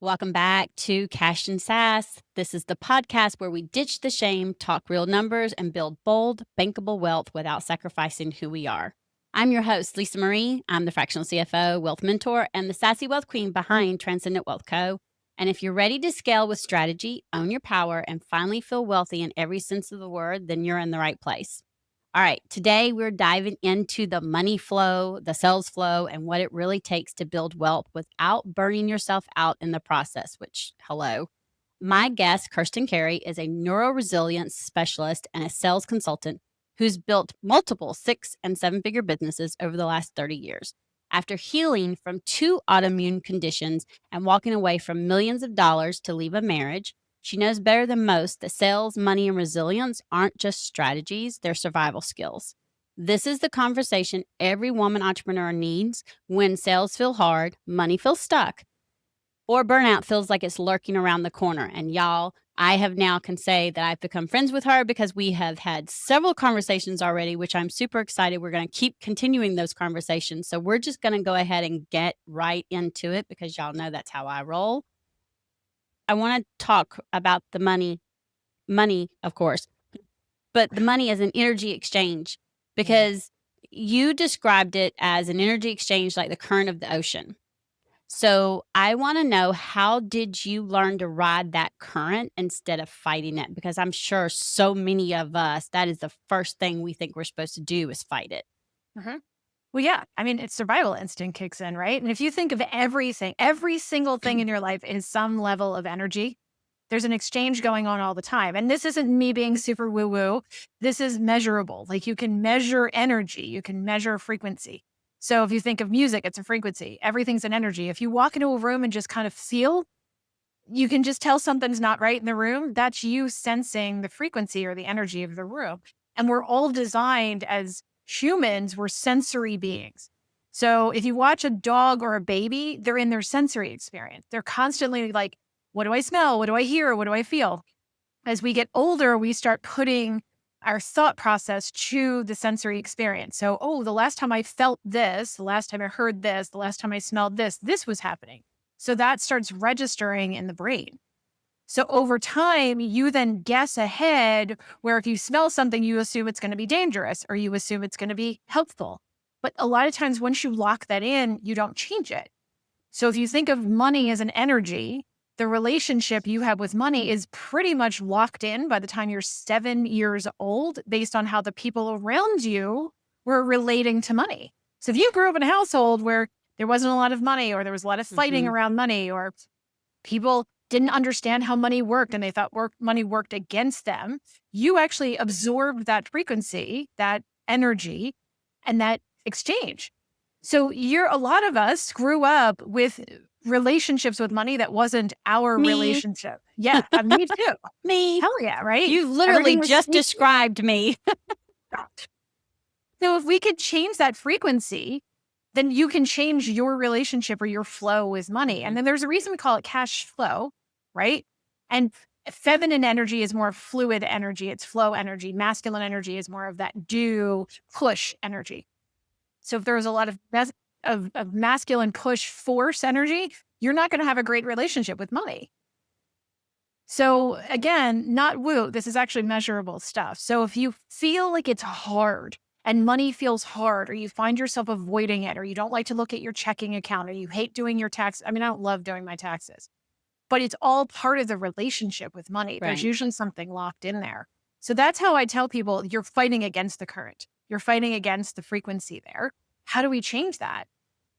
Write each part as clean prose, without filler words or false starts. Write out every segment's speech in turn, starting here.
Welcome back to Cash and Sass. This is the podcast where we ditch the shame, talk real numbers, and build bold, bankable wealth without sacrificing who we are. I'm your host, Lisa Marie. I'm the fractional CFO, wealth mentor, and the sassy wealth queen behind Transcendent Wealth Co. And if you're ready to scale with strategy, own your power, and finally feel wealthy in every sense of the word, then you're in the right place. All right, today we're diving into the money flow, the sales flow, and what it really takes to build wealth without burning yourself out in the process, which, hello. My guest, Kirstin Carey, is a neuroresilience specialist and a sales consultant who's built multiple 6 and 7-figure businesses over the last 30 years. After healing from 2 autoimmune conditions and walking away from millions of dollars to leave a marriage, she knows better than most that sales, money, and resilience aren't just strategies, they're survival skills. This is the conversation every woman entrepreneur needs when sales feel hard, money feels stuck, or burnout feels like it's lurking around the corner. And y'all, I have now can say that I've become friends with her because we have had several conversations already, which I'm super excited. We're going to keep continuing those conversations. So we're just going to go ahead and get right into it because y'all know that's how I roll. I want to talk about the money, of course, but the money as an energy exchange, because you described it as an energy exchange like the current of the ocean. So I want to know, how did you learn to ride that current instead of fighting it? Because I'm sure so many of us, that is the first thing we think we're supposed to do is fight it. Well, yeah. I mean, it's survival instinct kicks in, right? And if you think of everything, every single thing in your life is some level of energy. There's an exchange going on all the time. And this isn't me being super woo-woo. This is measurable. Like, you can measure energy. You can measure frequency. So if you think of music, it's a frequency. Everything's an energy. If you walk into a room and just kind of feel, you can just tell something's not right in the room. That's you sensing the frequency or the energy of the room. And we're all designed as humans, we're sensory beings. So if you watch a dog or a baby, they're in their sensory experience. They're constantly like, what do I smell? What do I hear? What do I feel? As we get older, we start putting our thought process to the sensory experience. So, the last time I felt this, the last time I heard this, the last time I smelled this was happening. So that starts registering in the brain. So over time, you then guess ahead, where if you smell something, you assume it's going to be dangerous or you assume it's going to be helpful. But a lot of times once you lock that in, you don't change it. So if you think of money as an energy, the relationship you have with money is pretty much locked in by the time you're 7 years old, based on how the people around you were relating to money. So if you grew up in a household where there wasn't a lot of money, or there was a lot of fighting around money, or people didn't understand how money worked and they thought money worked against them, you actually absorbed that frequency, that energy, and that exchange. So a lot of us grew up with relationships with money that wasn't our relationship. Yeah, me too. Me. Hell yeah, right? You literally just described me. So if we could change that frequency, then you can change your relationship or your flow with money. And then there's a reason we call it cash flow, right? And feminine energy is more fluid energy. It's flow energy. Masculine energy is more of that do, push energy. So if there's a lot of masculine push force energy, you're not going to have a great relationship with money. So again, not woo, this is actually measurable stuff. So if you feel like it's hard and money feels hard, or you find yourself avoiding it, or you don't like to look at your checking account, or you hate doing your tax. I mean, I don't love doing my taxes, but it's all part of the relationship with money. Right. There's usually something locked in there. So that's how I tell people, you're fighting against the current. You're fighting against the frequency there. How do we change that?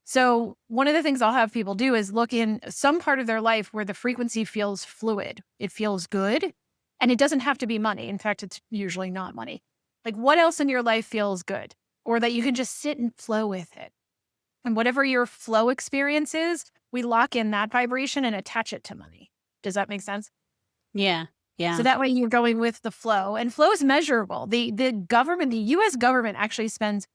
So one of the things I'll have people do is look in some part of their life where the frequency feels fluid. It feels good. And it doesn't have to be money. In fact, it's usually not money. Like, what else in your life feels good, or that you can just sit and flow with it? And whatever your flow experience is, we lock in that vibration and attach it to money. Does that make sense? Yeah. Yeah. So that way you're going with the flow, and flow is measurable. The government, the US government actually spends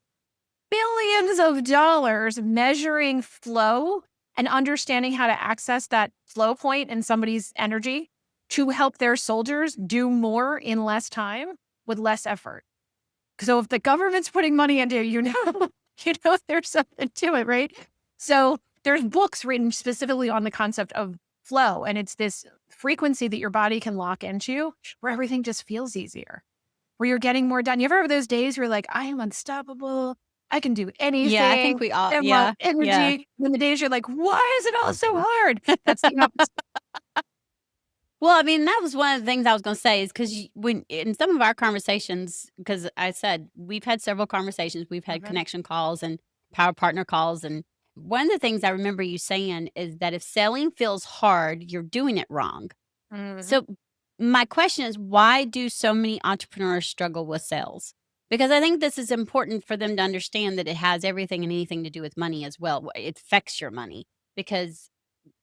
billions of dollars measuring flow and understanding how to access that flow point in somebody's energy to help their soldiers do more in less time with less effort. So if the government's putting money into there's something to it, right? So there's books written specifically on the concept of flow. And it's this frequency that your body can lock into where everything just feels easier, where you're getting more done. You ever have those days where you're like, I am unstoppable. I can do Yeah, I think anything. we all I have yeah, yeah. energy. When the days you're like, why is it all so hard? That's the opposite. Well, I mean, that was one of the things I was gonna say is 'cause when in some of our conversations, because I said we've had several conversations, we've had Mhm. connection calls and power partner calls, and one of the things I remember you saying is that if selling feels hard, you're doing it wrong. Mhm. So, my question is, why do so many entrepreneurs struggle with sales? Because I think this is important for them to understand that it has everything and anything to do with money as well. It affects your money because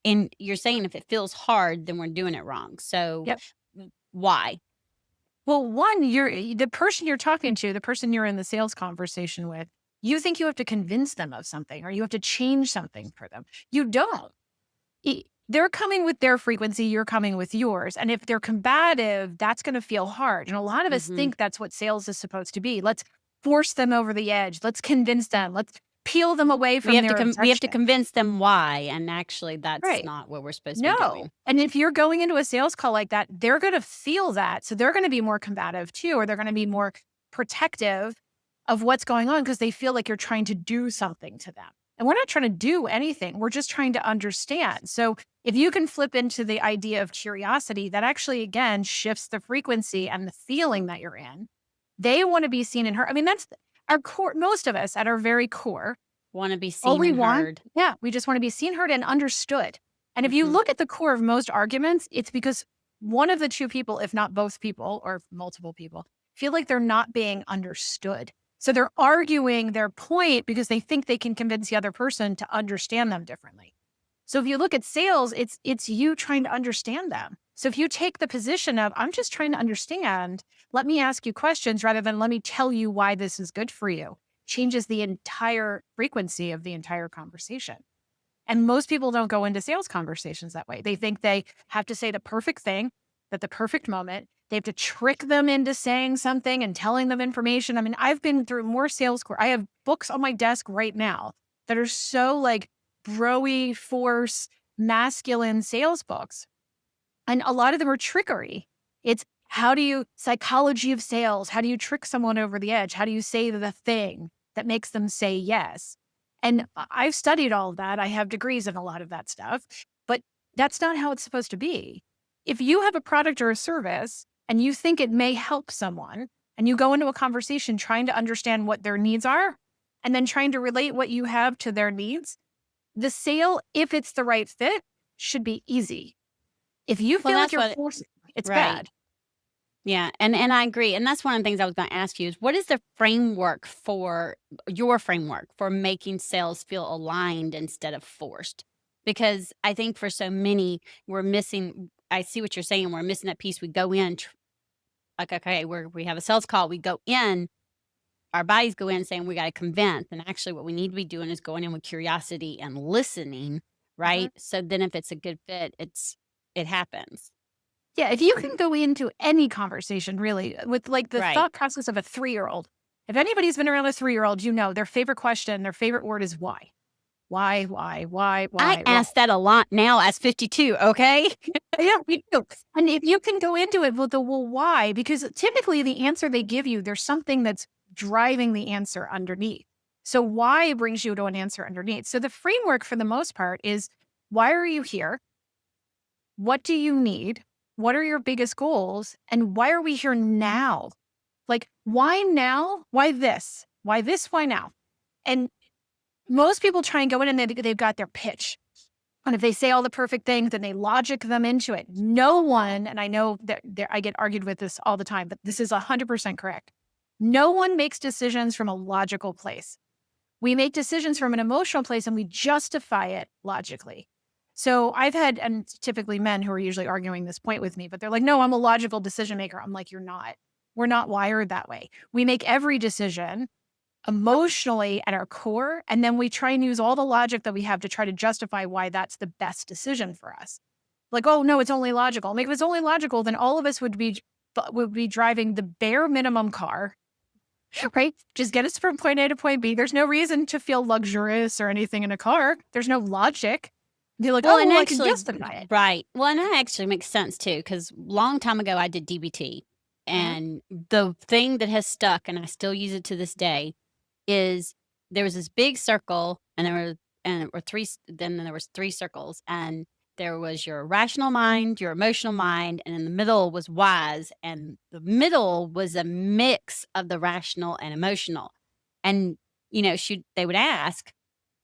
and you're saying if it feels hard, then we're doing it wrong. So, Yep. why? Well, one, the person you're talking to, the person you're in the sales conversation with, you think you have to convince them of something or you have to change something for them. You don't. They're coming with their frequency, you're coming with yours. And if they're combative, that's going to feel hard. And a lot of us Mhm. think that's what sales is supposed to be. Let's force them over the edge. Let's convince them. Let's peel them away from their We have to objection. convince them why, and actually that's Right. not what we're supposed to be No. doing. And if you're going into a sales call like that, they're going to feel that. So they're going to be more combative too, or they're going to be more protective of what's going on because they feel like you're trying to do something to them. And we're not trying to do anything. We're just trying to understand. So if you can flip into the idea of curiosity, that actually, again, shifts the frequency and the feeling that you're in. They want to be seen and heard. I mean, that's our core. Most of us at our very core, Wanna be all seen we and want, heard. yeah, we just want to be seen, heard, and understood. And if you Mhm. look at the core of most arguments, it's because one of the two people, if not both people or multiple people, feel like they're not being understood. So they're arguing their point because they think they can convince the other person to understand them differently. So if you look at sales, it's you trying to understand them. So if you take the position of I'm just trying to understand, let me ask you questions rather than let me tell you why this is good for you, changes the entire frequency of the entire conversation. And most people don't go into sales conversations that way. They think they have to say the perfect thing at the perfect moment. They have to trick them into saying something and telling them information. I mean, I've been through more sales course. I have books on my desk right now that are so like broy force masculine sales books. And a lot of them are trickery. It's how do you psychology of sales? How do you trick someone over the edge? How do you say the thing that makes them say yes? And I've studied all of that. I have degrees in a lot of that stuff, but that's not how it's supposed to be. If you have a product or a service and you think it may help someone and you go into a conversation trying to understand what their needs are and then trying to relate what you have to their needs, the sale, if it's the right fit, should be easy. If you Well, feel like that's you're what forcing it's right. bad. Yeah, and I agree, and that's one of the things I was gonna ask you is what is the framework for your framework for making sales feel aligned instead of forced? Because I think for so many, we're missing I see what you're saying, we're missing that piece. We go in like, okay, we have a sales call, we go in, our bodies go in saying we gotta convince, and actually what we need to be doing is going in with curiosity and listening, Mhm. right? So then if it's a good fit, it happens. Yeah, if you can go into any conversation really with, like, the Right. thought process of a 3-year-old. If anybody's been around a 3-year-old, you know their favorite question, their favorite word is why. Why, why, why, I why, why? ask that a lot now as 52, okay? Yeah, we do. And if you can go into it with the, "Well, why?" Because typically the answer they give you, there's something that's driving the answer underneath. So why brings you to an answer underneath. So the framework for the most part is, why are you here? What do you need? What are your biggest goals? And why are we here now? Like, why now? Why this? Why this? Why now? And most people try and go in and they've got their pitch. And if they say all the perfect things, then they logic them into it. No one, and I know that I get argued with this all the time, but this is 100% correct. No one makes decisions from a logical place. We make decisions from an emotional place and we justify it logically. So I've had, and typically men who are usually arguing this point with me, but they're like, no, I'm a logical decision maker. I'm like, you're not. We're not wired that way. We make every decision emotionally at our core, and then we try and use all the logic that we have to try to justify why that's the best decision for us. Like, oh no, it's only logical. Like, if it's only logical, then all of us would be driving the bare minimum car, right? Just get us from point A to point B. There's no reason to feel luxurious or anything in a car. There's no logic. You're like, Well, oh, and well, I can actually, justify it. right. Well, and that actually makes sense too, because long time ago I did DBT, Mhm. and the thing that has stuck, and I still use it to this day, is there was this big circle, and there were then there was three circles, and there was your rational mind, your emotional mind, and in the middle was wise, and the middle was a mix of the rational and emotional. And they would ask,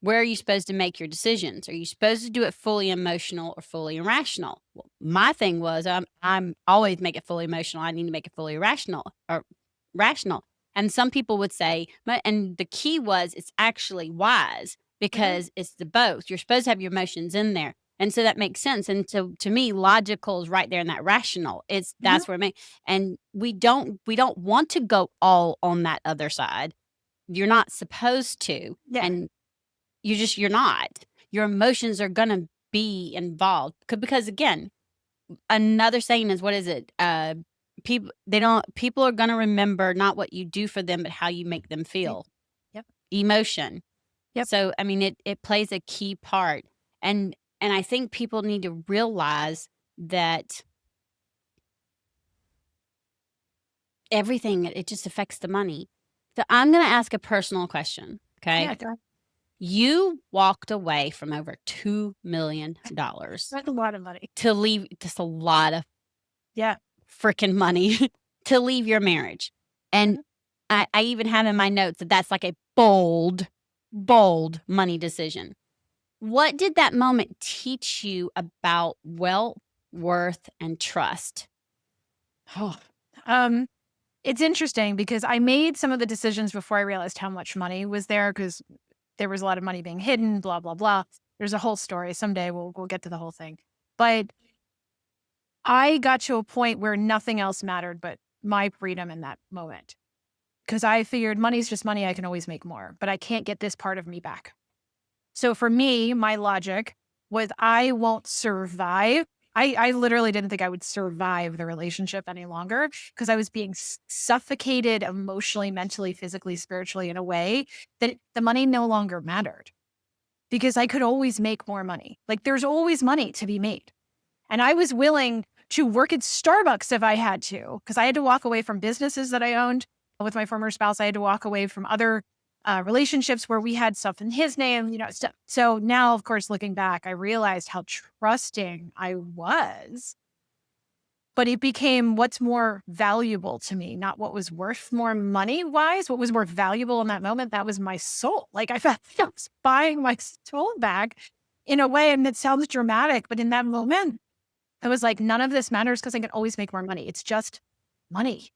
where are you supposed to make your decisions? Are you supposed to do it fully emotional or fully irrational? Well, my thing was, I'm always make it fully emotional. I need to make it fully rational or rational. And some people would say, and the key was it's actually wise Mhm. because it's the both. You're supposed to have your emotions in there. And so that makes sense. And so to me, logical is right there in that rational. Mhm. That's where it makes, and we don't want to go all on that other side. You're not supposed to. Yeah. And you're not. Your emotions are gonna be involved because again, another saying is, what is it? People are gonna remember not what you do for them, but how you make them See. feel. Yep. Emotion. Yep. So, I mean, it plays a key part, and I think people need to realize that everything, it just affects the money. So, I'm gonna ask a personal question, okay? Yeah. Go ahead. You walked away from over $2 million That's a lot of money. to leave, just a lot of Yeah. freaking money to leave your marriage. And Mhm. I even have in my notes that that's like a bold, bold money decision. What did that moment teach you about wealth, worth, and trust? Oh. Um, it's interesting because I made some of the decisions before I realized how much money was there because there was a lot of money being hidden, blah, blah, blah. There's a whole story. Someday we'll get to the whole thing. But I got to a point where nothing else mattered but my freedom in that moment. Because I figured money's just money. I can always make more, but I can't get this part of me back. So for me, my logic was I won't survive. I literally didn't think I would survive the relationship any longer because I was being suffocated emotionally, mentally, physically, spiritually in a way that the money no longer mattered because I could always make more money. Like there's always money to be made. And I was willing to work at Starbucks if I had to, because I had to walk away from businesses that I owned with my former spouse. I had to walk away from other relationships where we had stuff in his name, stuff. So now, of course, looking back, I realized how trusting I was. But it became what's more valuable to me, not what was worth more money wise. What was more valuable in that moment, that was my soul. Like I felt like I was buying my soul back in a way. And it sounds dramatic, but in that moment, I was like, none of this matters because I can always make more money. It's just money.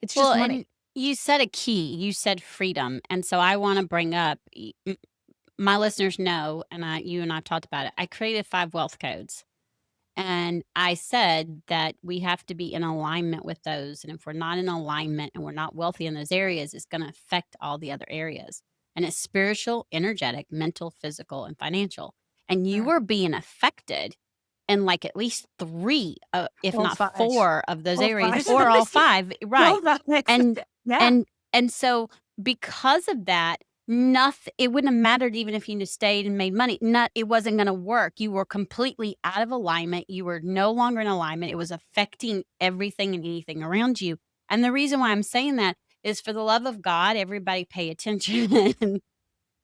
It's Well, just money. and you said a key. You said freedom, and so I want to bring up. My listeners know, and you and I've talked about it. I created 5 wealth codes. And I said that we have to be in alignment with those. And if we're not in alignment and we're not wealthy in those areas, it's going to affect all the other areas. And it's spiritual, energetic, mental, physical, and financial. And you Mm. were being affected in like at least three, if All not five. four of those All areas, five. or all five. No, Right. that makes And, sense. Yeah. and, and so because of that, nothing, it wouldn't have mattered even if you just stayed and made money. Not it wasn't gonna work. You were completely out of alignment. You were no longer in alignment. It was affecting everything and anything around you. And the reason why I'm saying that is for the love of God, everybody pay attention.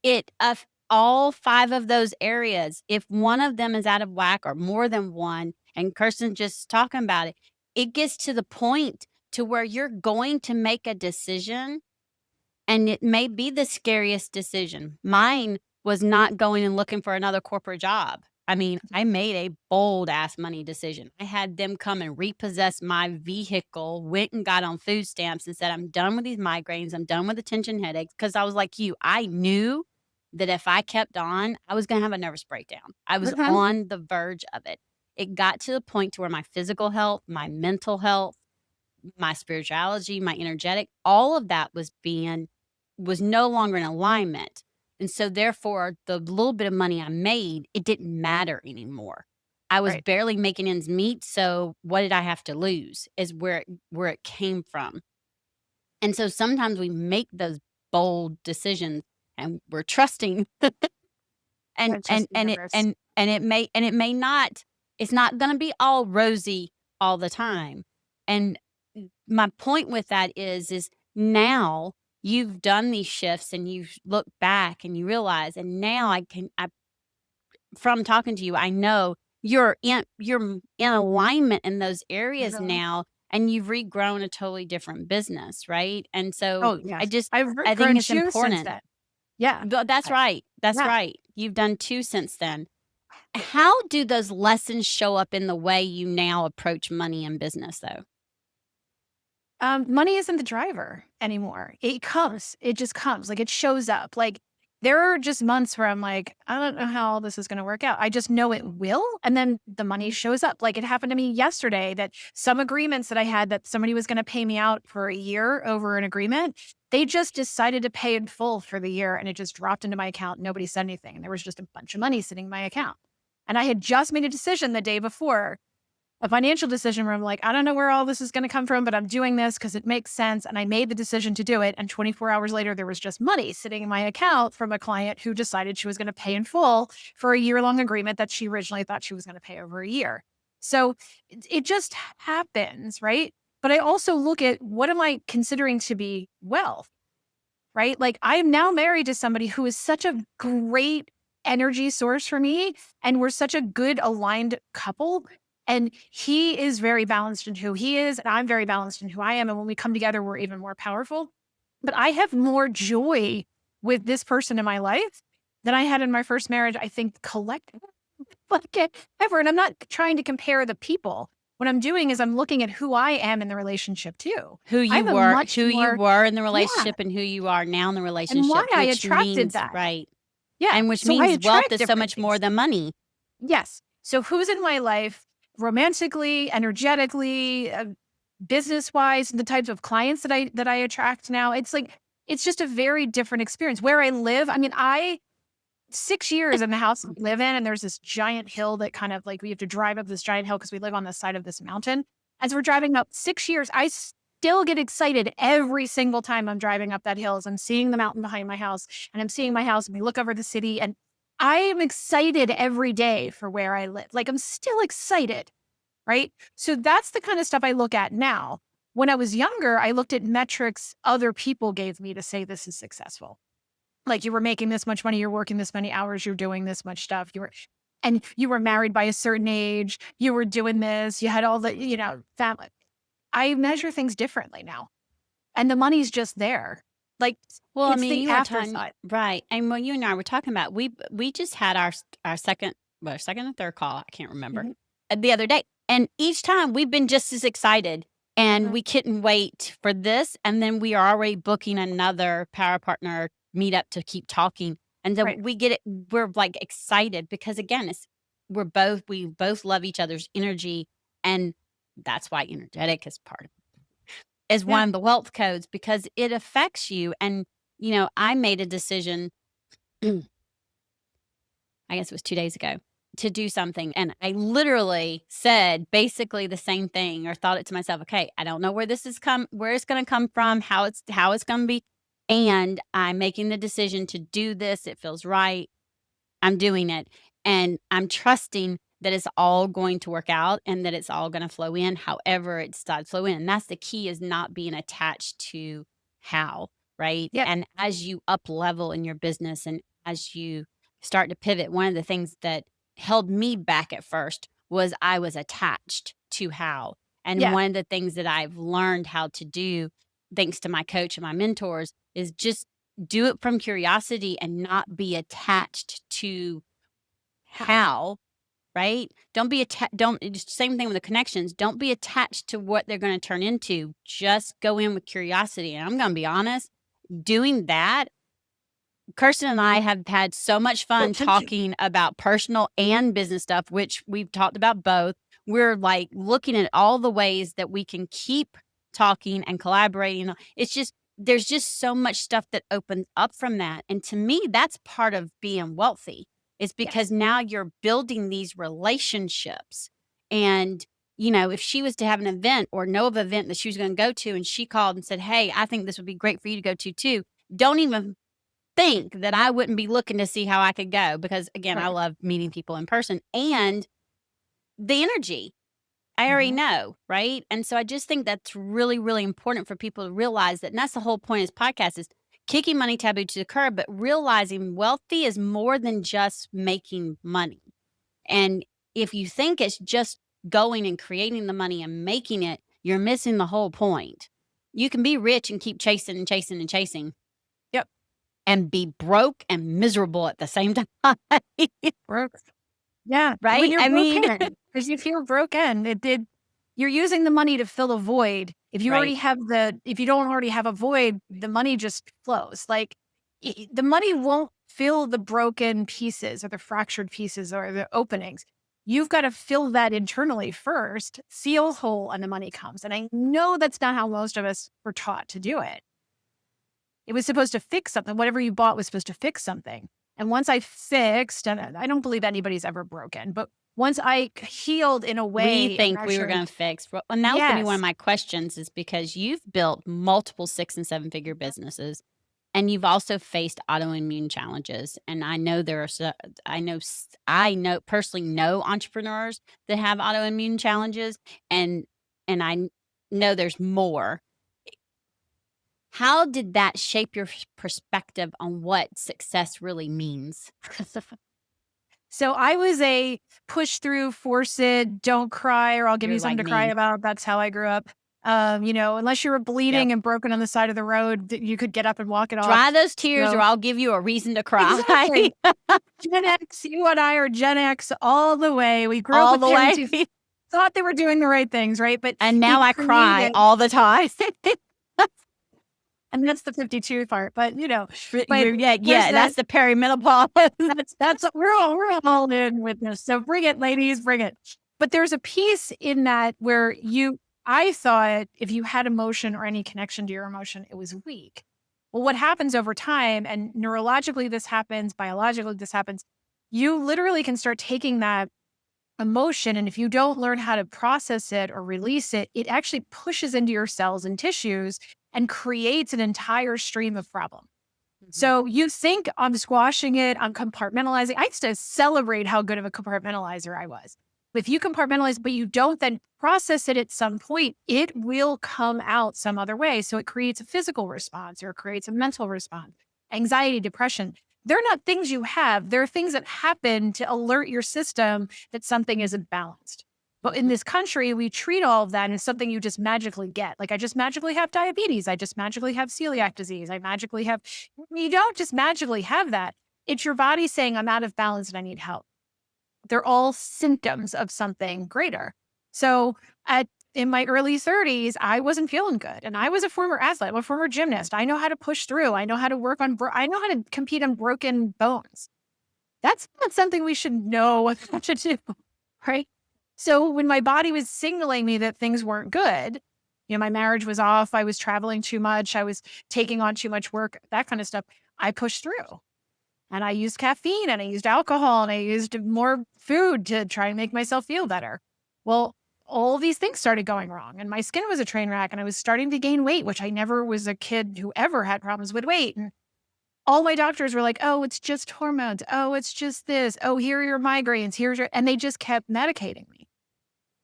It of all 5 of those areas, if one of them is out of whack or more than one, and Kirsten just talking about it, it gets to the point to where you're going to make a decision and it may be the scariest decision. Mine was not going and looking for another corporate job. I mean, I made a bold ass money decision. I had them come and repossess my vehicle, went and got on food stamps and said, I'm done with these migraines. I'm done with the tension headaches. Cause I was like you, I knew that if I kept on, I was going to have a nervous breakdown. I was Mhm. on the verge of it. It got to the point to where my physical health, my mental health, my spirituality, my energetic, all of that was no longer in alignment. And so therefore, the little bit of money I made, it didn't matter anymore. I was Right. barely making ends meet, so what did I have to lose is where it came from. And so sometimes we make those bold decisions and we're trusting and It's and just the and it universe. and it may not, it's not gonna be all rosy all the time. And my point with that is now you've done these shifts and you've looked back and you realize, and now I from talking to you, I know you're in alignment in those areas Mhm. now, and you've regrown a totally different business, right? And so Oh, I yes. just I've I think grown it's 2 since important. then. Yeah. But that's I right. That's yeah. right. You've done 2 since then. How do those lessons show up in the way you now approach money and business, though? Money isn't the driver anymore. It comes. It just comes. Like it shows up. Like there are just months where I'm like, I don't know how all this is going to work out. I just know it will. And then the money shows up. Like it happened to me yesterday that some agreements that I had that somebody was going to pay me out for a year over an agreement, they just decided to pay in full for the year and it just dropped into my account. Nobody said anything. And there was just a bunch of money sitting in my account. And I had just made a decision the day before, a financial decision where I'm like, I don't know where all this is going to come from, but I'm doing this because it makes sense. And I made the decision to do it. And 24 hours later, there was just money sitting in my account from a client who decided she was going to pay in full for a year long agreement that she originally thought she was going to pay over a year. So it just happens, right? But I also look at what am I considering to be wealth, right? Like I am now married to somebody who is such a great energy source for me. And we're such a good aligned couple. And he is very balanced in who he is. And I'm very balanced in who I am. And when we come together, we're even more powerful. But I have more joy with this person in my life than I had in my first marriage, I think, collectively, like ever. And I'm not trying to compare the people. What I'm doing is I'm looking at who I am in the relationship too. I'm a much Who you more, were in the yeah, relationship and who you are now in the and why relationship, I which attracted means that. right, Yeah. and which So I means wealth attract is so different much more things. than money. Yes. So who's in my life romantically, energetically, business wise, the types of clients that I attract now? It's like it's just a very different experience. Where I live, I mean, I 6 years in the house we live in, and there's this giant hill that kind of like we have to drive up this giant hill because we live on the side of this mountain. As we're driving up 6 years, I still get excited every single time I'm driving up that hill as I'm seeing the mountain behind my house and I'm seeing my house and we look over the city and I am excited every day for where I live. Like I'm still excited, right? So that's the kind of stuff I look at now. When I was younger, I looked at metrics other people gave me to say this is successful. Like you were making this much money, you're working this many hours, you're doing this much stuff, and you were married by a certain age, you were doing this, you had all the, family. I measure things differently now. And the money's just there. Like Well, I it's mean, the you were talking afterthought. right, and what you and I were talking about, we just had our second, well, second and third call, I can't remember, Mhm, the other day, and each time we've been just as excited, and mhm. we couldn't wait for this, and then we are already booking another power partner meetup to keep talking, and then Right. we get it, we're, like, excited because, again, we both love each other's energy, and that's why energetic is part of, is Yeah. one of the wealth codes because it affects you. And, I made a decision, I guess it was 2 days ago, to do something. And I literally said basically the same thing or thought it to myself, okay, I don't know where it's gonna come from, how it's gonna be. And I'm making the decision to do this. It feels right. I'm doing it, and I'm trusting that it's all going to work out and that it's all gonna flow in however it decides to flow in, and that's the key, is not being attached to how, right? Yeah. And as you up level in your business and as you start to pivot, one of the things that held me back at first was I was attached to how, and Yeah. one of the things that I've learned how to do, thanks to my coach and my mentors, is just do it from curiosity and not be attached to How? how, right? Don't be attached. Don't, it's same thing with the connections. Don't be attached to what they're going to turn into. Just go in with curiosity. And I'm going to be honest, doing that, Kirsten and I have had so much fun talking about personal and business stuff, which we've talked about both. We're like looking at all the ways that we can keep talking and collaborating. It's just, there's just so much stuff that opens up from that. And to me, that's part of being wealthy, is because Yes. now you're building these relationships. And, if she was to have an event or know of an event that she was going to go to and she called and said, hey, I think this would be great for you to go to too. Don't even think that I wouldn't be looking to see how I could go because, again, I Right. love meeting people in person and the energy. I already know, right? And so I just think that's really, really important for people to realize that. And that's the whole point of this podcast is kicking money taboo to the curb, but realizing wealthy is more than just making money. And if you think it's just going and creating the money and making it, you're missing the whole point. You can be rich and keep chasing and chasing and chasing Yep. and be broke and miserable at the same time. Broke. Yeah. When Right? you're I mean, broken, because you feel broken, you're using the money to fill a void. If you right. if you don't already have a void, the money just flows. Like the money won't fill the broken pieces or the fractured pieces or the openings. You've got to fill that internally first, seal whole, and the money comes. And I know that's not how most of us were taught to do it. It was supposed to fix something. Whatever you bought was supposed to fix something. And once I fixed, and I don't believe anybody's ever broken, but once I healed in a way We of think we were measuring, going to fix. And that was going to be one of yes, my questions is because you've built multiple 6 and 7 figure businesses and you've also faced autoimmune challenges. And I know there are, I know personally know entrepreneurs that have autoimmune challenges and know there's more. How did that shape your perspective on what success really means? So I was a push through, force it, don't cry, or I'll give You're you something like to cry me. about. That's how I grew up. Unless you were Yep. bleeding and broken on the side of the road, you could get up and walk it off. Dry those tears or So I'll give you a reason to cry. exactly. Gen X, you and I are Gen X all the way. We grew up All with the parents way. who thought they were doing the right things, right? But And now it I cry created, all the time. and that's the 52 part. But but Yeah, there's yeah, that. that's the perimenopause. That's we're all in with this. So bring it, ladies, bring it. But there's a piece in that where I thought if you had emotion or any connection to your emotion, it was weak. Well, what happens over time, and neurologically this happens, biologically this happens, you literally can start taking that emotion, and if you don't learn how to process it or release it, it actually pushes into your cells and tissues and creates an entire stream of problem. Mhm. So you think I'm squashing it, I'm compartmentalizing. I used to celebrate how good of a compartmentalizer I was. If you compartmentalize, but you don't then process it at some point, it will come out some other way. So it creates a physical response or it creates a mental response, anxiety, depression. They're not things you have. They're things that happen to alert your system that something isn't balanced. But in Mhm. this country, we treat all of that as something you just magically get. Like I just magically have diabetes. I just magically have celiac disease. I magically have you don't just magically have that. It's your body saying, I'm out of balance and I need help. They're all symptoms of something greater. So in my early 30s, I wasn't feeling good. And I was a former athlete, I'm a former gymnast. I know how to push through. I know how to work on, I know how to compete on broken bones. That's not something we should know what to do. Right. So when my body was signaling me that things weren't good, my marriage was off. I was traveling too much. I was taking on too much work, that kind of stuff. I pushed through and I used caffeine and I used alcohol and I used more food to try and make myself feel better. Well, all these things started going wrong and my skin was a train wreck and I was starting to gain weight, which I never was a kid who ever had problems with weight. And all my doctors were like, oh, it's just hormones. Oh, it's just this. Oh, here are your migraines. And they just kept medicating me.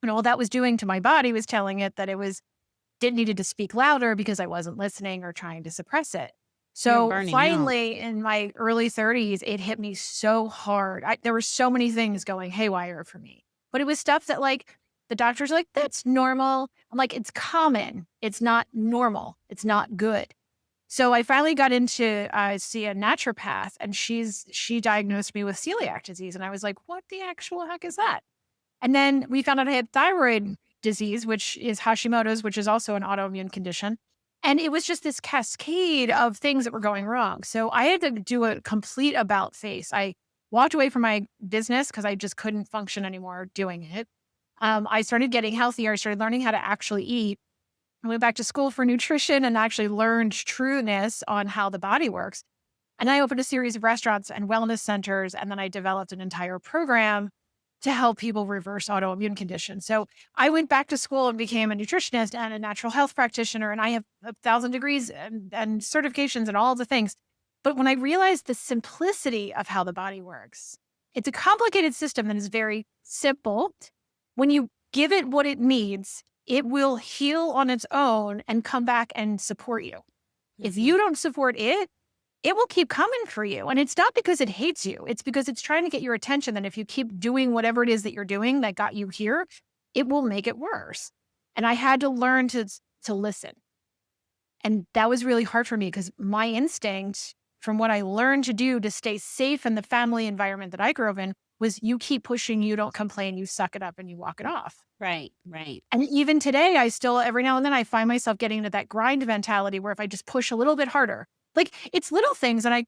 And all that was doing to my body was telling it that it needed to speak louder because I wasn't listening or trying to suppress it. You're So burning out. finally, in my early 30s, it hit me so hard. There were so many things going haywire for me, but it was stuff that like the doctors were like, that's normal. I'm like, it's common. It's not normal. It's not good. So I finally got into see a naturopath, and she diagnosed me with celiac disease, and I was like, what the actual heck is that? And then we found out I had thyroid disease, which is Hashimoto's, which is also an autoimmune condition. And it was just this cascade of things that were going wrong. So I had to do a complete about face. I walked away from my business because I just couldn't function anymore doing it. I started getting healthier. I started learning how to actually eat. I went back to school for nutrition and actually learned trueness on how the body works. And I opened a series of restaurants and wellness centers. And then I developed an entire program to help people reverse autoimmune conditions. So I went back to school and became a nutritionist and a natural health practitioner. And I have 1,000 degrees and certifications and all the things. But when I realized the simplicity of how the body works, it's a complicated system that is very simple. When you give it what it needs, it will heal on its own and come back and support you. If you don't support it, it will keep coming for you. And it's not because it hates you. It's because it's trying to get your attention. And if you keep doing whatever it is that you're doing that got you here, it will make it worse. And I had to learn to listen. And that was really hard for me because my instinct from what I learned to do to stay safe in the family environment that I grew up in was you keep pushing, you don't complain, you suck it up and you walk it off. Right, right. And even today, I still, every now and then I find myself getting into that grind mentality where if I just push a little bit harder, like it's little things. And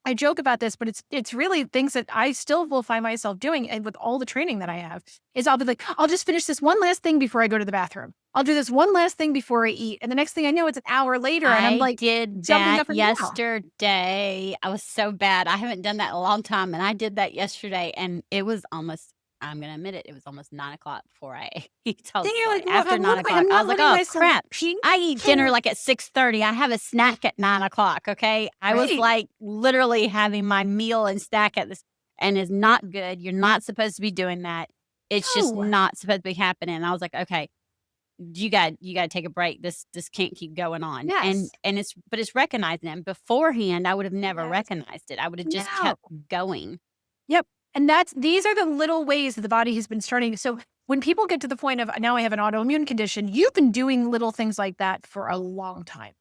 I joke about this, but it's really things that I still will find myself doing. And with all the training that I have is I'll be like, I'll just finish this one last thing before I go to the bathroom. I'll do this one last thing before I eat. And the next thing I know, it's an hour later. And I'm like, did jumping that up and down. yesterday. I was so bad. I haven't done that in a long time. And I did that yesterday. And it was almost, I'm going to admit it, it was almost 9 o'clock before I ate. Then you're like, well, after 9 o'clock, I was like, oh, crap. Pee. I eat dinner like at 6:30. I have a snack at 9 o'clock. Okay. I was Right. like literally having my meal and snack at this, and it's not good. You're not supposed to be doing that. It's just No. not supposed to be happening. And I was like, okay, you got to take a break. This can't keep going on. Yes. And it's recognizing it. And beforehand, I would have never Yes. recognized it. I would have just No. kept going. Yep. And these are the little ways that the body has been starting. So when people get to the point of now I have an autoimmune condition, you've been doing little things like that for a long time.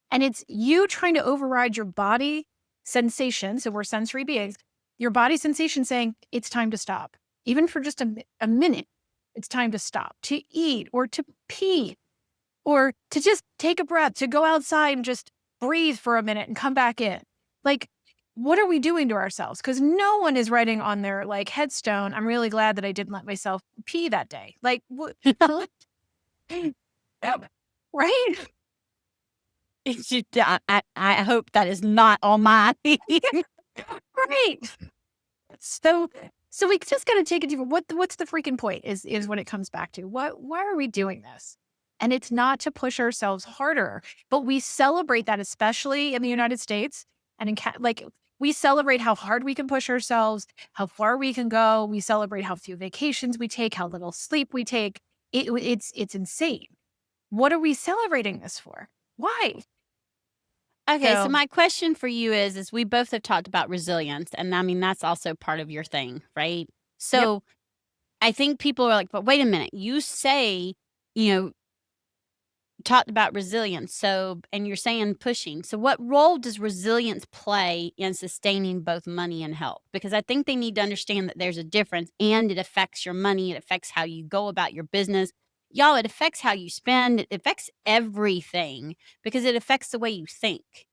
And it's you trying to override your body sensation. So we're sensory beings, your body sensation saying it's time to stop, even for just a minute. It's time to stop, to eat or to pee or to just take a breath, to go outside and just breathe for a minute and come back in. Like, what are we doing to ourselves? Because no one is writing on their like headstone, I'm really glad that I didn't let myself pee that day. Like, what? Yep. Right? I hope that is not on my Right. So we just got to take it deeper. What's the freaking point is what it comes back to. Why are we doing this? And it's not to push ourselves harder, but we celebrate that, especially in the United States and in like we celebrate how hard we can push ourselves, how far we can go. We celebrate how few vacations we take, how little sleep we take. It's insane. What are we celebrating this for? Why? Okay, so So- my question for you is we both have talked about resilience, and I mean that's also part of your thing, right? So I think people are like, but wait a minute, you say, talked about resilience. So, and you're saying pushing. So what role does resilience play in sustaining both money and health? Because I think they need to understand that there's a difference and it affects your money. It affects how you go about your business. Y'all, it affects how you spend. It affects everything because it affects the way you think.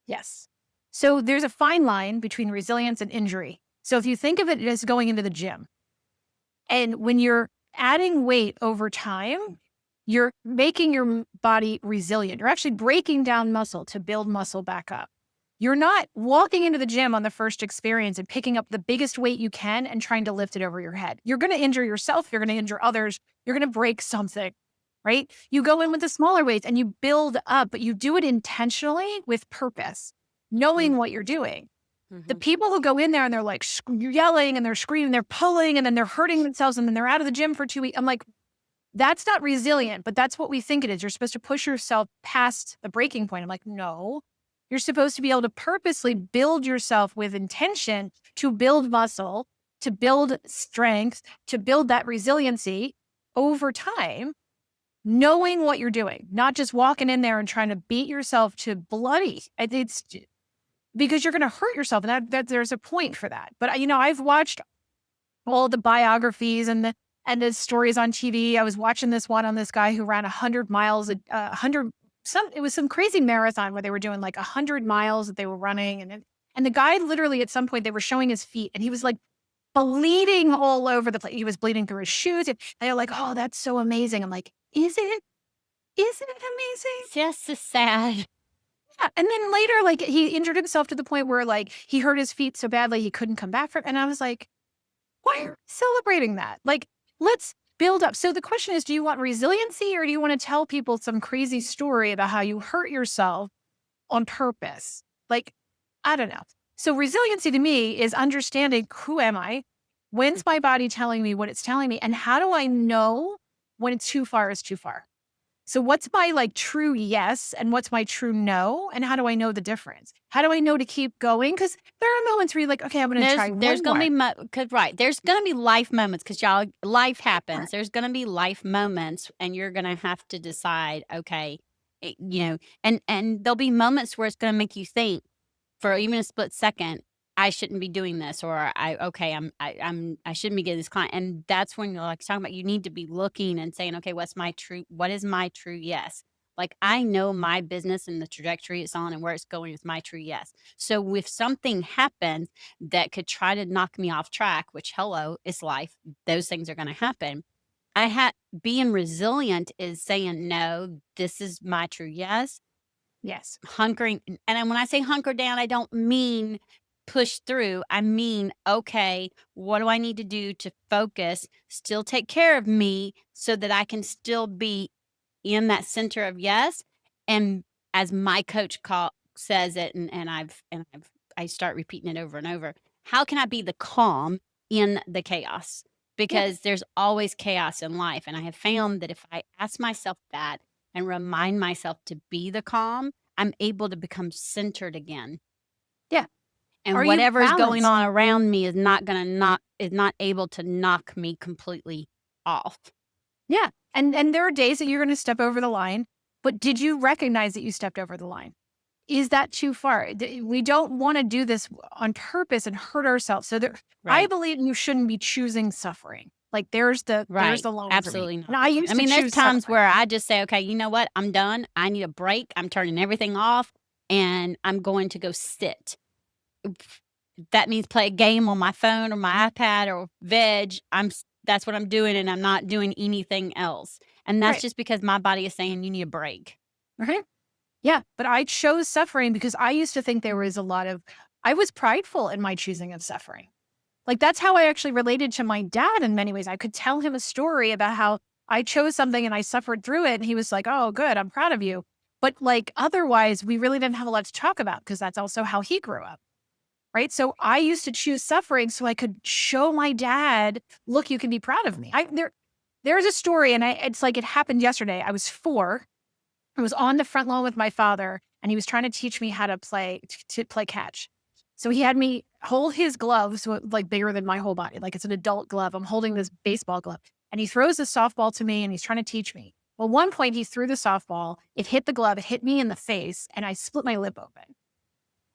Yes. So there's a fine line between resilience and injury. So if you think of it as going into the gym, and when you're adding weight over time, you're making your body resilient. You're actually breaking down muscle to build muscle back up. You're not walking into the gym on the first experience and picking up the biggest weight you can and trying to lift it over your head. You're going to injure yourself. You're going to injure others. You're going to break something, right? You go in with the smaller weights and you build up, but you do it intentionally with purpose, knowing what you're doing. The people who go in there and they're like yelling and they're screaming, they're pulling and then they're hurting themselves and then they're out of the gym for 2 weeks. I'm like, that's not resilient, but that's what we think it is. You're supposed to push yourself past the breaking point. I'm like, no, you're supposed to be able to purposely build yourself with intention to build muscle, to build strength, to build that resiliency over time, knowing what you're doing, not just walking in there and trying to beat yourself to bloody. It's because you're going to hurt yourself, and that there's a point for that. But I've watched all the biographies and the stories on TV. I was watching this one on this guy who ran 100 miles, it was some crazy marathon where they were doing like 100 miles that they were running. And the guy literally at some point they were showing his feet and he was like bleeding all over the place. He was bleeding through his shoes. And they're like, oh, that's so amazing. I'm like, is it? Isn't it amazing? Just as sad. Yeah. And then later, like he injured himself to the point where like he hurt his feet so badly he couldn't come back from it. And I was like, why are we celebrating that? Like, let's build up. So the question is, do you want resiliency or do you want to tell people some crazy story about how you hurt yourself on purpose? Like, I don't know. So resiliency to me is understanding, who am I? When's my body telling me what it's telling me? And how do I know when it's too far is too far? So what's my like true yes and what's my true no? And how do I know the difference? How do I know to keep going? Because there are moments where you're like, okay, I'm going to try There's one gonna more. be cause right, there's gonna be life moments because y'all life Right. happens. There's gonna be life moments, and you're gonna have to decide, okay, and there'll be moments where it's gonna make you think for even a split second, I shouldn't be doing this, or I shouldn't be getting this client, and that's when you're like talking about you need to be looking and saying, okay, what is my true yes? Like I know my business and the trajectory it's on and where it's going with my true yes. So if something happens that could try to knock me off track, which hello, it's life. Those things are going to happen. I had being resilient is saying no, this is my true yes. Yes. Hunkering, and then when I say hunker down, I don't mean push through. I mean, okay, what do I need to do to focus, still take care of me so that I can still be in that center of yes? And as my coach says it, I start repeating it over and over. How can I be the calm in the chaos? Yeah. Because there's always chaos in life. And I have found that if I ask myself that and remind myself to be the calm, I'm able to become centered again. Yeah. And Are you whatever is going balanced? on around me is not able to knock me completely off. Yeah. And there are days that you're going to step over the line, but did you recognize that you stepped over the line? Is that too far? We don't want to do this on purpose and hurt ourselves. So I Right. believe you shouldn't be choosing suffering. Like there's Right. the line for me. Absolutely And not. I I used to mean, there's choose times suffering. where I just say, okay, you know what? I'm done. I need a break. I'm turning everything off and I'm going to go sit. If that means play a game on my phone or my iPad or veg. That's what I'm doing, and I'm not doing anything else. And that's Right. just because my body is saying you need a break. Right. Yeah. But I chose suffering because I used to think there was a lot of, I was prideful in my choosing of suffering. Like, that's how I actually related to my dad in many ways. I could tell him a story about how I chose something and I suffered through it, and he was like, "Oh, good, I'm proud of you." But, like, otherwise, we really didn't have a lot to talk about because that's also how he grew up, right? So I used to choose suffering so I could show my dad, "Look, you can be proud of me." There's a story, and it's like it happened yesterday. I was 4. I was on the front lawn with my father, and he was trying to teach me how to play catch. So he had me hold his glove, so like bigger than my whole body, like it's an adult glove. I'm holding this baseball glove, and he throws the softball to me, and he's trying to teach me. Well, one point he threw the softball, it hit the glove, it hit me in the face, and I split my lip open.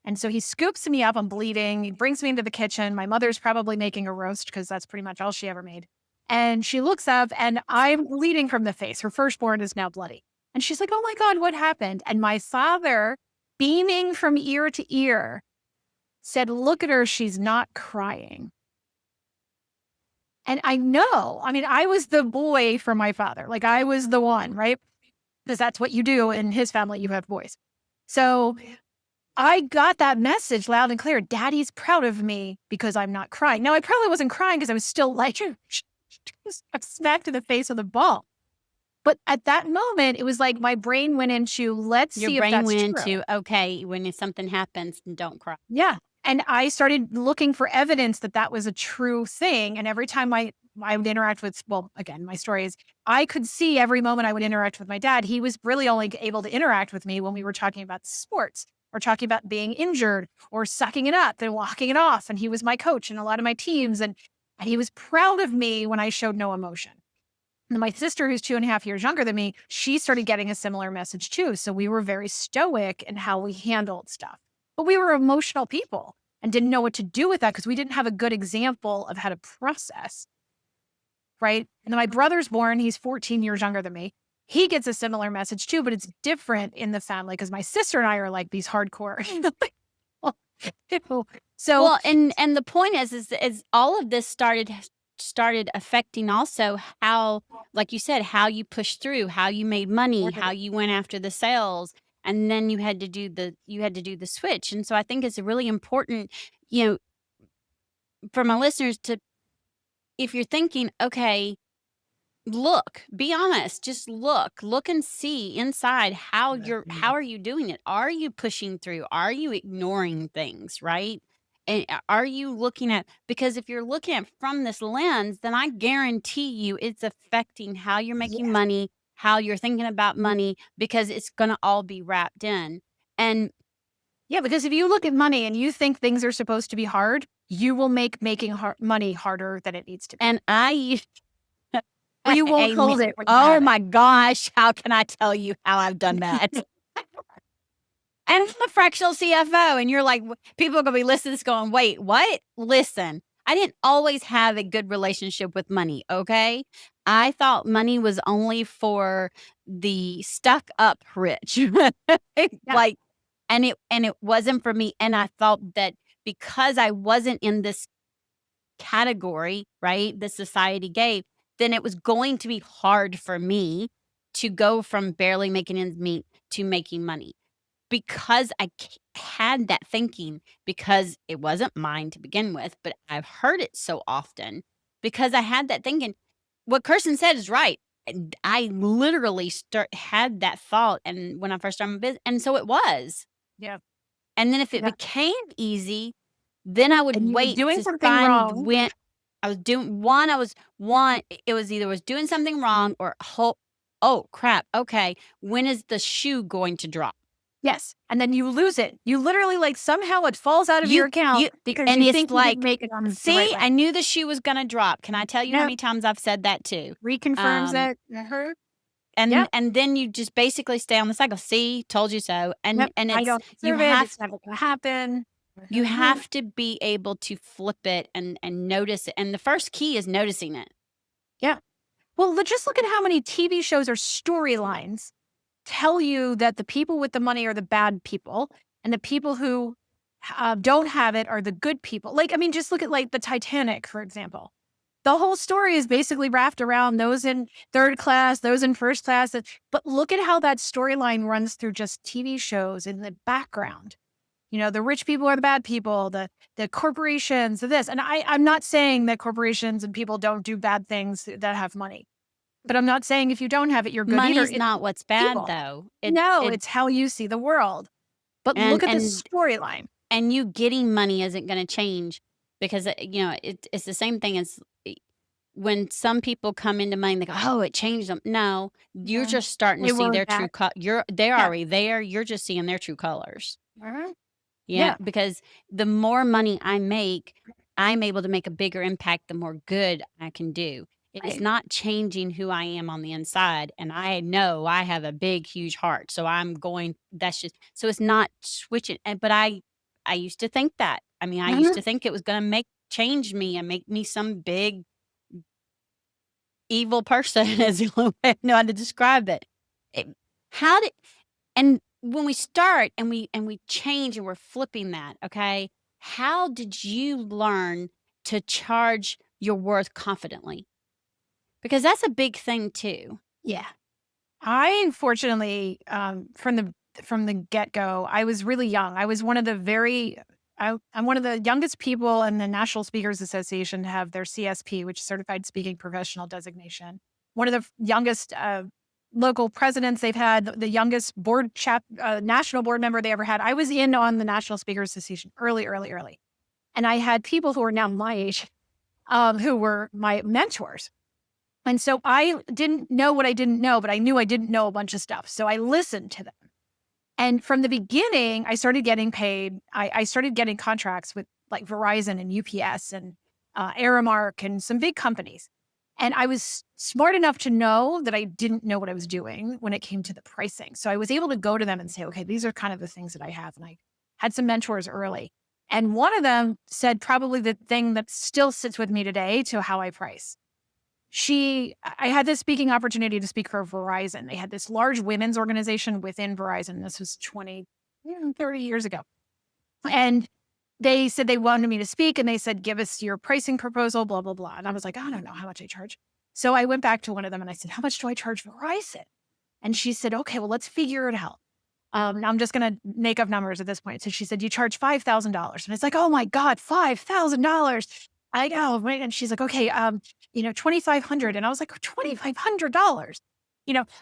And so he scoops me up, I'm bleeding. He brings me into the kitchen. My mother's probably making a roast because that's pretty much all she ever made. And she looks up and I'm bleeding from the face. Her firstborn is now bloody. And she's like, "Oh my God, what happened?" And my father, beaming from ear to ear, said, "Look at her. She's not crying." And I know, I mean, I was the boy for my father. Like I was the one, right? Because that's what you do in his family. You have boys. So I got that message loud and clear. Daddy's proud of me because I'm not crying. Now, I probably wasn't crying because I was still like, I'm smacked in the face with a ball. But at that moment, it was like my brain went into, let's Your see if brain that's went true. into, okay, when if something happens, don't cry. Yeah. And I started looking for evidence that that was a true thing. And every time I would interact with, well, again, my story is I could see every moment I would interact with my dad. He was really only able to interact with me when we were talking about sports or talking about being injured or sucking it up and walking it off. And he was my coach in a lot of my teams. And he was proud of me when I showed no emotion. And my sister, who's 2.5 years younger than me, she started getting a similar message too. So we were very stoic in how we handled stuff. But we were emotional people and didn't know what to do with that because we didn't have a good example of how to process. Right. And then my brother's born, he's 14 years younger than me. He gets a similar message too, but it's different in the family because my sister and I are like these hardcore. So Well, and the point is all of this started affecting also how, like you said, how you pushed through, how you made money, how you went after the sales, and then you had to do the switch. And so I think it's really important, you know, for my listeners to, if you're thinking, okay, look, be honest, just look and see inside how are you doing it? Are you pushing through? Are you ignoring things, right? And are you looking at, because if you're looking at from this lens, then I guarantee you it's affecting how you're making Yeah. money, how you're thinking about Mm. money, because it's going to all be wrapped in. And Yeah, because if you look at money and you think things are supposed to be hard, you will make making money harder than it needs to be. and I used Or you won't amen. hold it when you Oh have it. my gosh, how can I tell you how I've done that? And I'm a fractional CFO, and you're like, people are gonna be listening to this going, "Wait, what?" Listen, I didn't always have a good relationship with money, okay? I thought money was only for the stuck up rich. Yeah. Like, and it wasn't for me, and I thought that because I wasn't in this category, right, the society gave, then it was going to be hard for me to go from barely making ends meet to making money. Because had that thinking, because it wasn't mine to begin with, but I've heard it so often, because I had that thinking. What Kirsten said is right. And I literally had that thought, and when I first started my business, and so it was. Yeah. And then if it Yeah. became easy, then I would And you were wait doing to something find wrong. when I was doing one. I was one. It was either was doing something wrong or oh crap. Okay, when is the shoe going to drop? Yes. And then you lose it. You literally like somehow it falls out of your account You because and you it's think you didn't like, make it on the right "See, I way. knew the shoe was gonna drop." Can I tell you how Nope. many times I've said that too? Reconfirms Um, that. Uh-huh. and Yep. and then you just basically stay on the cycle. "See, told you so." Yep. And I it's don't deserve it. It's never gonna happen. you Mhm. have to be able to flip it and notice it, and the first key is noticing it. Yeah. Well, just look at how many TV shows or storylines tell you that the people with the money are the bad people and the people who don't have it are the good people. Like, I mean, just look at like the Titanic, for example. The whole story is basically wrapped around those in third class, those in first class. But look at how that storyline runs through just TV shows in the background. You know, the rich people are the bad people, the corporations, this. And I'm not saying that corporations and people don't do bad things that have money. But I'm not saying if you don't have it, you're good either. Money's It's not what's bad, people. though. No, It it's how you see the world. But and look at the and storyline. and you getting money isn't gonna change, because, it's the same thing as when some people come into money, they go, "Oh, it changed them." No, you're Yeah. just starting to They see were their true that. cut. They're Yeah. already there, you're just seeing their true colors. Mhm. Yeah, Yeah. because the more money I make, I'm able to make a bigger impact the more good I can do. It is Right. not changing who I am on the inside, and I know I have a big, huge heart, so that's just so it's not switching, but I used to think that. I mean, I used Mhm. to think it was gonna change me and make me some big evil person is the only way I know how to describe it. It how did and when we start and we change and we're flipping that, okay? How did you learn to charge your worth confidently? Because that's a big thing too. Yeah. I unfortunately, from the get go, I was really young. I was one of the I'm one of the youngest people in the National Speakers Association to have their CSP, which is Certified Speaking Professional designation. One of the youngest local presidents they've had, the youngest national board member they ever had. I was in on the National Speakers Association early, early, early, and I had people who are now my age, who were my mentors. And so I didn't know what I didn't know, but I knew I didn't know a bunch of stuff. So I listened to them. And from the beginning, I started getting paid. I started getting contracts with like Verizon and UPS and Aramark and some big companies. And I was smart enough to know that I didn't know what I was doing when it came to the pricing. So I was able to go to them and say, okay, these are kind of the things that I have. And I had some mentors early. And one of them said probably the thing that still sits with me today to how I price. I had this speaking opportunity to speak for Verizon. They had this large women's organization within Verizon. This was 30 years ago. And they said they wanted me to speak and they said, give us your pricing proposal, blah, blah, blah. And I was like, I don't know how much I charge. So I went back to one of them and I said, how much do I charge Verizon? And she said, okay, well, let's figure it out. Now I'm just going to make up numbers at this point. So she said, you charge $5,000. And it's like, oh my God, $5,000. I go, right. And she's like, okay, 2,500. And I was like, $2,500,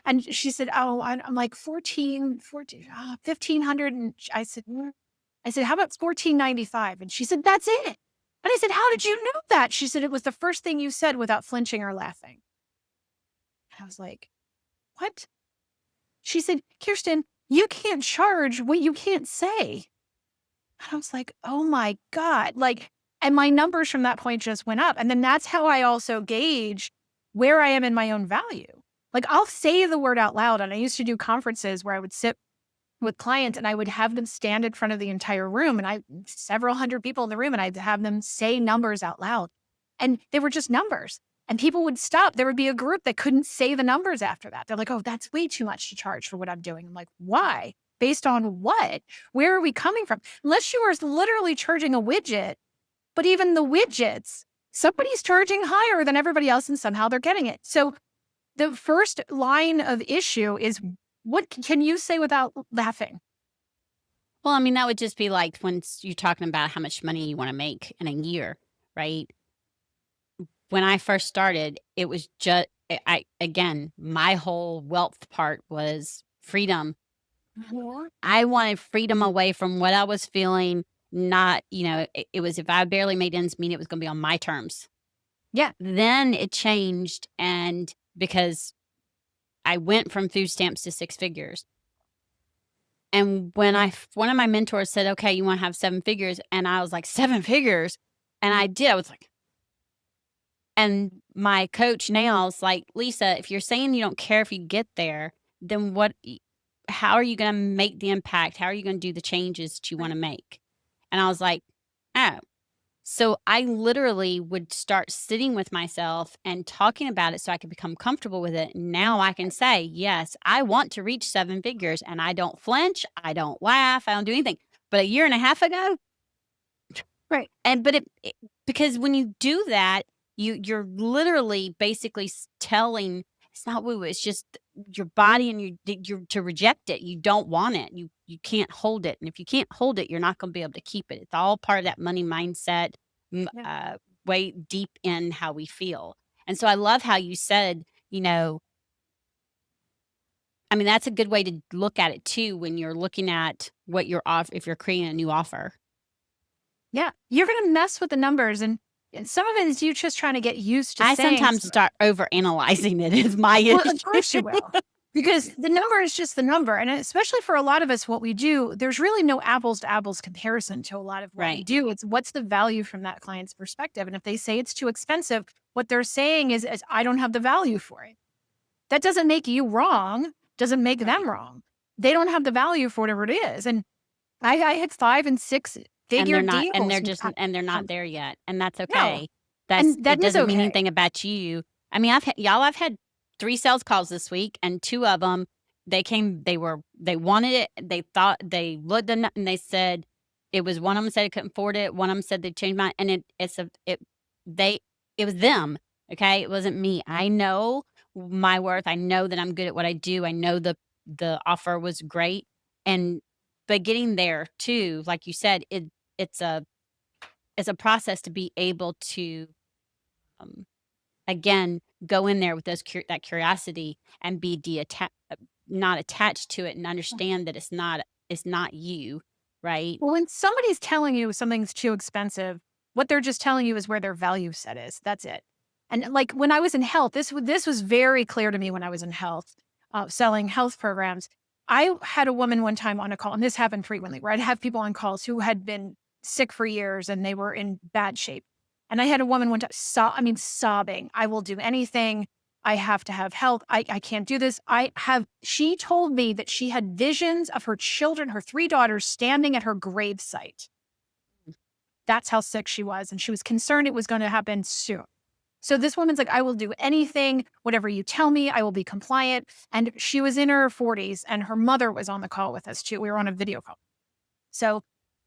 and she said, oh, I'm like 1,500. And I said, I said, how about 1495? And she said, that's it. And I said, how did you know that? She said, it was the first thing you said without flinching or laughing. I was like, what? She said, Kirstin, you can't charge what you can't say. And I was like, oh my God. And my numbers from that point just went up. And then that's how I also gauge where I am in my own value. Like I'll say the word out loud. And I used to do conferences where I would sit with clients and I would have them stand in front of the entire room and several hundred people in the room, and I'd have them say numbers out loud. And they were just numbers. And people would stop. There would be a group that couldn't say the numbers after that. They're like, oh, that's way too much to charge for what I'm doing. I'm like, why? Based on what? Where are we coming from? Unless you are literally charging a widget, but even the widgets, somebody's charging higher than everybody else and somehow they're getting it. So the first line of issue is, what can you say without laughing? Well, I mean, that would just be like when you're talking about how much money you want to make in a year, right? When I first started, it was just, again, my whole wealth part was freedom. Mhm. I wanted freedom away from what I was feeling. Not, it was if I barely made ends meet, it was going to be on my terms. Yeah. Then it changed. And because I went from food stamps to six figures. And when one of my mentors said, okay, you want to have seven figures. And I was like, seven figures. And I did. I was like, and my coach now is like, Lisa, if you're saying you don't care if you get there, then how are you going to make the impact? How are you going to do the changes that you want to make? And I was like, oh. So I literally would start sitting with myself and talking about it so I could become comfortable with it. Now I can say, yes, I want to reach seven figures, and I don't flinch. I don't laugh. I don't do anything. But a year and a half ago, Right. but because when you do that, you're literally basically telling, it's not woo, it's just your body, and you're to reject it. You don't want it. You can't hold it. And if you can't hold it, you're not going to be able to keep it. It's all part of that money mindset, Yeah. way deep in how we feel. And so I love how you said, I mean, that's a good way to look at it too when you're looking at what you're off if you're creating a new offer. Yeah. You're going to mess with the numbers. And some of it is you just trying to get used to I saying sometimes start over analyzing it is my well, of course issue. you will. Because the number is just the number. And especially for a lot of us, what we do, there's really no apples to apples comparison to a lot of what we Right. do. It's what's the value from that client's perspective. And if they say it's too expensive, what they're saying is I don't have the value for it. That doesn't make you wrong, doesn't make Right. them wrong. They don't have the value for whatever it is. And I had 5 and 6 And they're figure not and deals. they're just and they're not Um, there yet, and that's no, okay. and It that is doesn't mean okay. anything about you. I mean, I've had 3 sales calls this week, and 2 of them, they wanted it, they thought they looked and they said it was one of them said they couldn't afford it, one of them said they changed mind, and they it was them, okay? It wasn't me. I know my worth, I know that I'm good at what I do, I know the offer was great, and but getting there too, like you said, it's a it's a process to be able to, um, again, go in there with that curiosity and be not attached to it, and understand that it's not you, right? Well, when somebody's telling you something's too expensive, what they're just telling you is where their value set is. That's it. And like when I was in health, this was very clear to me when I was in health, selling health programs. I had a woman one time on a call, and this happened frequently, where I'd have people on calls who had been sick for years and they were in bad shape. And I had a woman one time, sobbing. I will do anything. I have to have health. I can't do this. She told me that she had visions of her children, her 3 daughters, standing at her gravesite. That's how sick she was. And she was concerned it was going to happen soon. So this woman's like, I will do anything, whatever you tell me, I will be compliant. And she was in her 40s, and her mother was on the call with us too. We were on a video call. So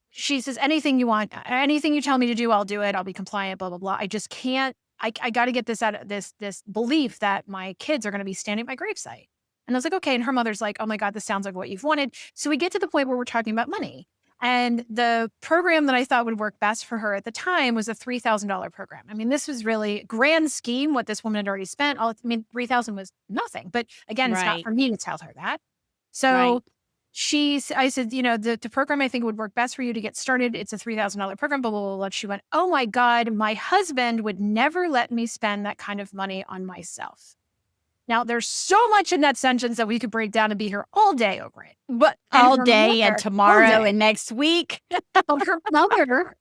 she says, anything you want, anything you tell me to do, I'll do it. I'll be compliant, blah, blah, blah. I just can't, I got to get this out of this belief that my kids are going to be standing at my gravesite. And I was like, okay. And her mother's like, oh my God, this sounds like what you've wanted. So we get to the point where we're talking about money. And the program that I thought would work best for her at the time was a $3,000 program. I mean, this was really grand scheme what this woman had already spent. I mean, 3,000 was nothing. But again, it's not Right. for me to tell her that. Right. So I said, the program I think would work best for you to get started. It's a $3,000 program, blah, blah, blah, blah. She went, oh my God, my husband would never let me spend that kind of money on myself. Now, there's so much in that sentence that we could break down and be here all day over it. But And all her day and mother, tomorrow and next week. her mother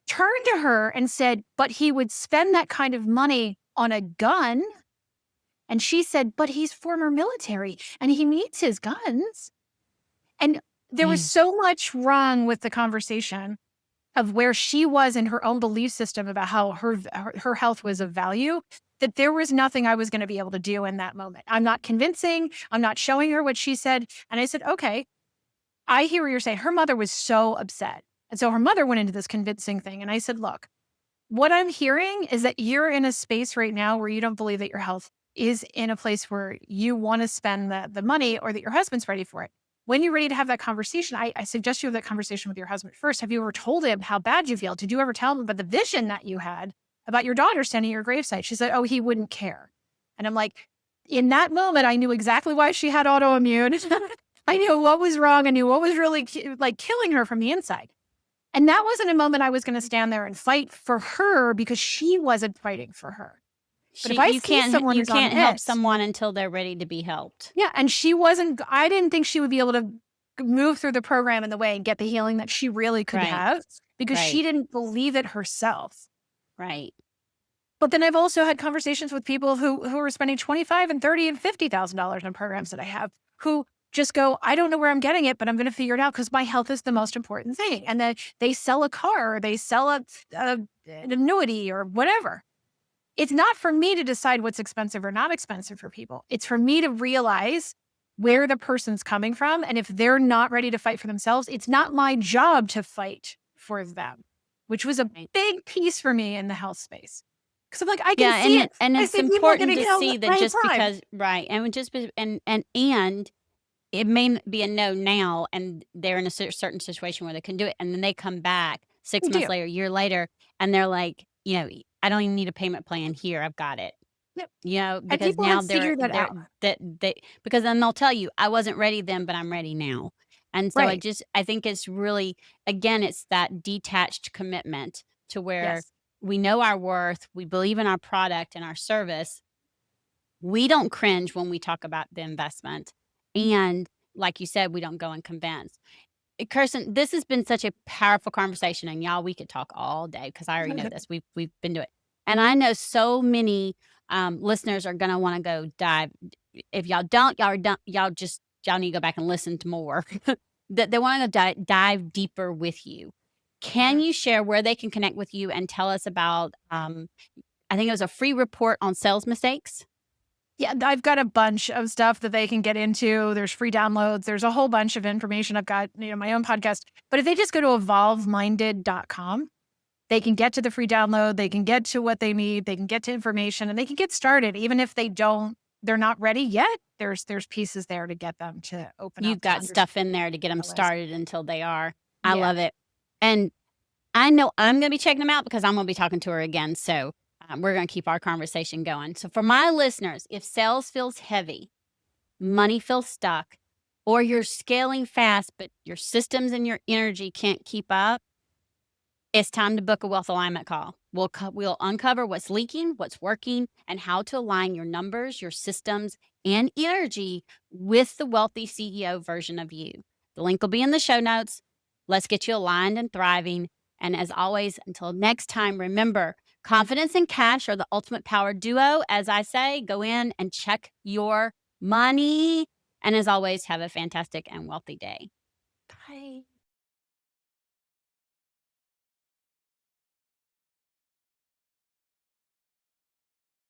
turned to her and said, but he would spend that kind of money on a gun. And she said, but he's former military and he needs his guns. And there was so much wrong with the conversation of where she was in her own belief system about how her health was of value, that there was nothing I was going to be able to do in that moment. I'm not convincing. I'm not showing her what she said. And I said, okay, I hear what you're saying. Her mother was so upset. And so her mother went into this convincing thing. And I said, look, what I'm hearing is that you're in a space right now where you don't believe that your health is in a place where you want to spend the money or that your husband's ready for it. When you're ready to have that conversation, I suggest you have that conversation with your husband first. Have you ever told him how bad you feel? Did you ever tell him about the vision that you had about your daughter standing at your gravesite? She said, oh, he wouldn't care. And I'm like, in that moment, I knew exactly why she had autoimmune. I knew what was wrong. I knew what was really killing her from the inside. And that wasn't a moment I was going to stand there and fight for her because she wasn't fighting for her. But if I You see someone you who's on can't help it, someone until they're ready to be helped. yeah, and I didn't think she would be able to move through the program in the way and get the healing that she really could Right. have because she Right. didn't believe it herself. Right. But then I've also had conversations with people who are spending $25,000 and $30,000 and $50,000 on programs that I have who just go, I don't know where I'm getting it, but I'm going to figure it out because my health is the most important thing. And then they sell a car or they sell an annuity or whatever. It's not for me to decide what's expensive or not expensive for people. It's for me to realize where the person's coming from. And if they're not ready to fight for themselves, it's not my job to fight for them, which was a big piece for me in the health space. Because I'm like, I can see it. And I it's see people important getting to help see at that any just time. because and it may be a no now, and they're in a certain situation where they can do it, and then they come back 6 They months do. later, a year later, and they're like, I don't even need a payment plan here. I've got it. Yep. And Because people now have figured that out. because then they'll tell you, I wasn't ready then, but I'm ready now. And so Right. I think it's really, again, it's that detached commitment to where Yes. we know our worth, we believe in our product and our service. We don't cringe when we talk about the investment. And like you said, we don't go and convince. Kirsten, this has been such a powerful conversation, and y'all, we could talk all day because I already know this. We've been doing it, and I know so many listeners are gonna want to go dive. If y'all don't, y'all are done. Y'all need to go back and listen to more. That they want to dive deeper with you. Can you share where they can connect with you and tell us about? I think it was a free report on sales mistakes. Yeah, I've got a bunch of stuff that they can get into. There's free downloads. There's a whole bunch of information. I've got, my own podcast. But if they just go to evolveminded.com, they can get to the free download. They can get to what they need. They can get to information and they can get started. Even if they're not ready yet, there's pieces there to get them to open up. You've got stuff in there to get them started until they are. I Yeah. love it. And I know I'm going to be checking them out because I'm going to be talking to her again. So we're going to keep our conversation going. So for my listeners, if sales feels heavy, money feels stuck, or you're scaling fast, but your systems and your energy can't keep up, it's time to book a wealth alignment call. We'll uncover what's leaking, what's working, and how to align your numbers, your systems, and energy with the wealthy CEO version of you. The link will be in the show notes. Let's get you aligned and thriving. And as always, until next time, remember, confidence and cash are the ultimate power duo. As I say, go in and check your money. And as always, have a fantastic and wealthy day. Bye.